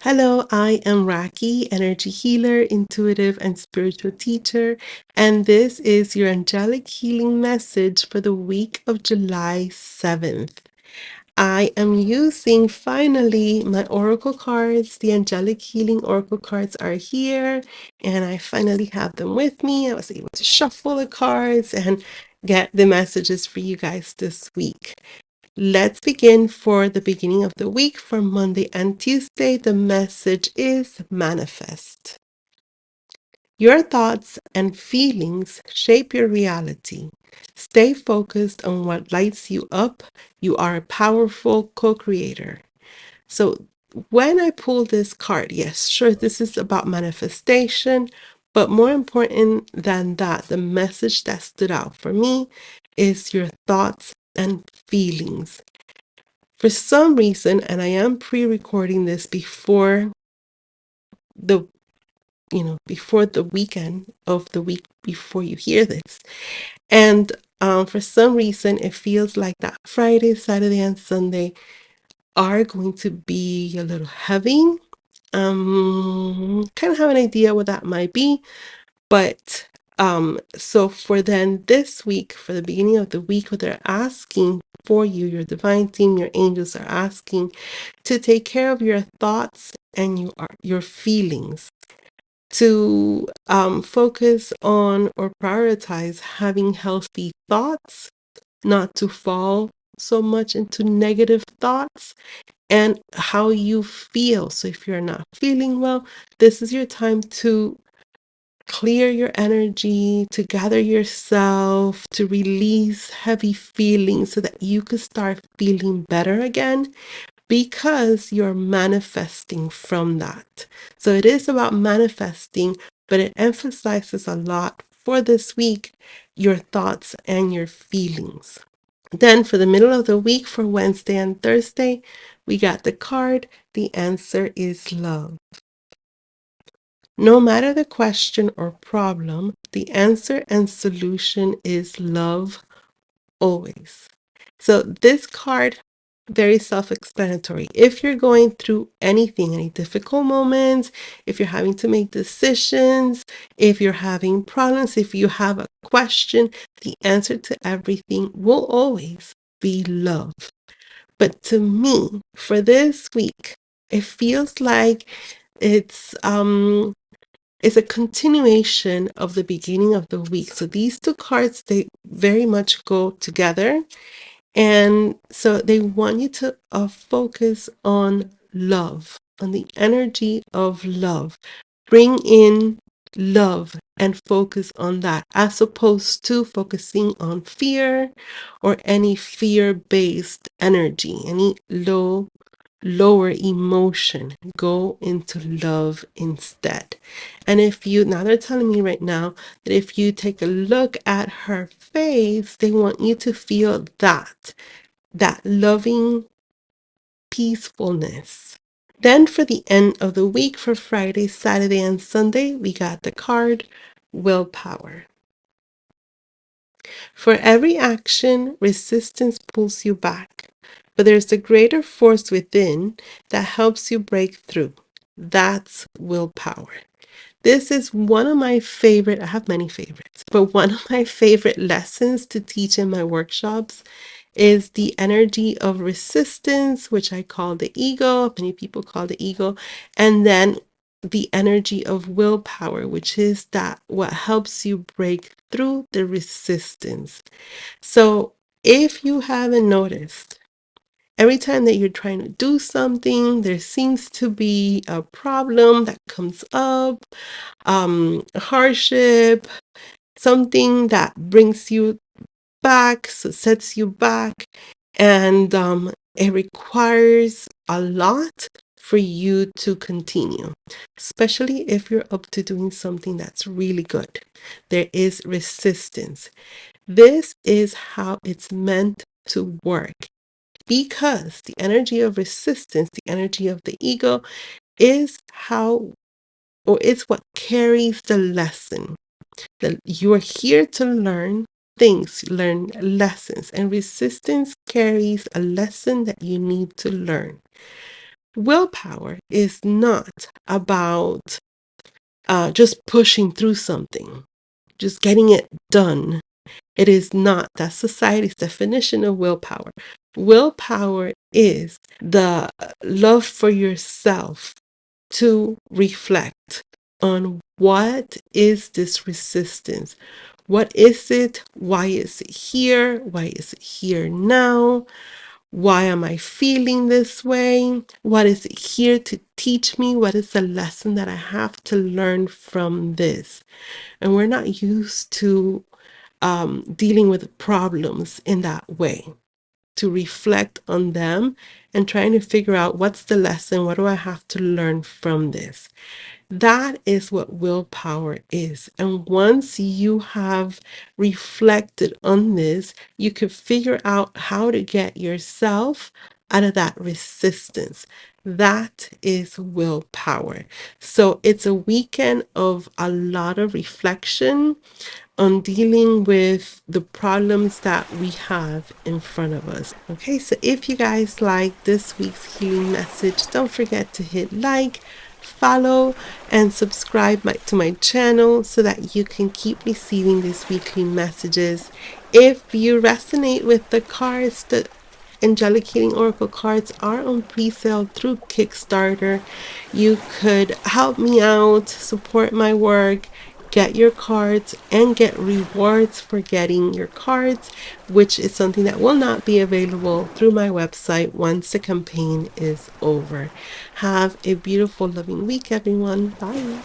Hello, I am Rackie, energy healer, intuitive, and spiritual teacher, and this is your angelic healing message for the week of July 7th. I am using finally my oracle cards. The angelic healing oracle cards are here, and I finally have them with me. I was able to shuffle the cards and get the messages for you guys this week. Let's begin for the beginning of the week for Monday and Tuesday. The message is manifest. Your thoughts and feelings shape your reality. Stay focused on what lights you up. You are a powerful co-creator. So when I pull this card, yes, sure, this is about manifestation, but more important than that, the message that stood out for me is your thoughts and feelings. For some reason, and I am pre-recording this the before the weekend of the week before you hear this. And for some reason, it feels like that Friday, Saturday, and Sunday are going to be a little heavy. Kind of have an idea what that might be, but so for then this week, for the beginning of the week, what they're asking for you, your divine team, your angels are asking to take care of your thoughts and your feelings, to focus on or prioritize having healthy thoughts, not to fall so much into negative thoughts, and how you feel. So if you're not feeling well, this is your time to clear your energy, to gather yourself, to release heavy feelings so that you could start feeling better again, because you're manifesting from that. So it is about manifesting, but it emphasizes a lot for this week your thoughts and your feelings. Then for the middle of the week, for Wednesday and Thursday, we got the card. The answer is love. No matter the question or problem, the answer and solution is love always. So this card, very self-explanatory. If you're going through anything, any difficult moments, if you're having to make decisions, if you're having problems, if you have a question, the answer to everything will always be love. But to me, for this week, it feels like it's it's a continuation of the beginning of the week. So these two cards, they very much go together. And so they want you to focus on love, on the energy of love. Bring in love and focus on that, as opposed to focusing on fear or any fear-based energy, any lower emotion. Go into love instead. And now they're telling me right now that if you take a look at her face, they want you to feel that loving peacefulness. Then for the end of the week, for Friday, Saturday, and Sunday, we got the card willpower. For every action, resistance pulls you back, but there's a greater force within that helps you break through. That's willpower. This is one of my favorite, I have many favorites, but one of my favorite lessons to teach in my workshops is the energy of resistance, which I call the ego, many people call the ego, and then the energy of willpower, which is that what helps you break through the resistance. So if you haven't noticed, every time that you're trying to do something, there seems to be a problem that comes up, a hardship, something that brings you back, so sets you back, and it requires a lot for you to continue, especially if you're up to doing something that's really good. There is resistance. This is how it's meant to work, because the energy of resistance, the energy of the ego, is it's what carries the lesson. That you're here to learn things, learn lessons, and resistance carries a lesson that you need to learn. Willpower is not about just pushing through something, just getting it done. It is not. That's society's definition of willpower. Willpower is the love for yourself to reflect on what is this resistance? What is it? Why is it here? Why is it here now? Why am I feeling this way? What is it here to teach me? What is the lesson that I have to learn from this? And we're not used to dealing with problems in that way, to reflect on them and trying to figure out what's the lesson, what do I have to learn from this. That is what willpower is. And once you have reflected on this, you can figure out how to get yourself out of that resistance. That is willpower. So it's a weekend of a lot of reflection on dealing with the problems that we have in front of us. Okay, so if you guys like this week's healing message, don't forget to hit like, follow, and subscribe to my channel so that you can keep receiving these weekly messages. If you resonate with the cards, the Angelic Healing Oracle cards are on pre-sale through Kickstarter. You could help me out, support my work, get your cards, and get rewards for getting your cards, which is something that will not be available through my website once the campaign is over. Have a beautiful, loving week, everyone. Bye.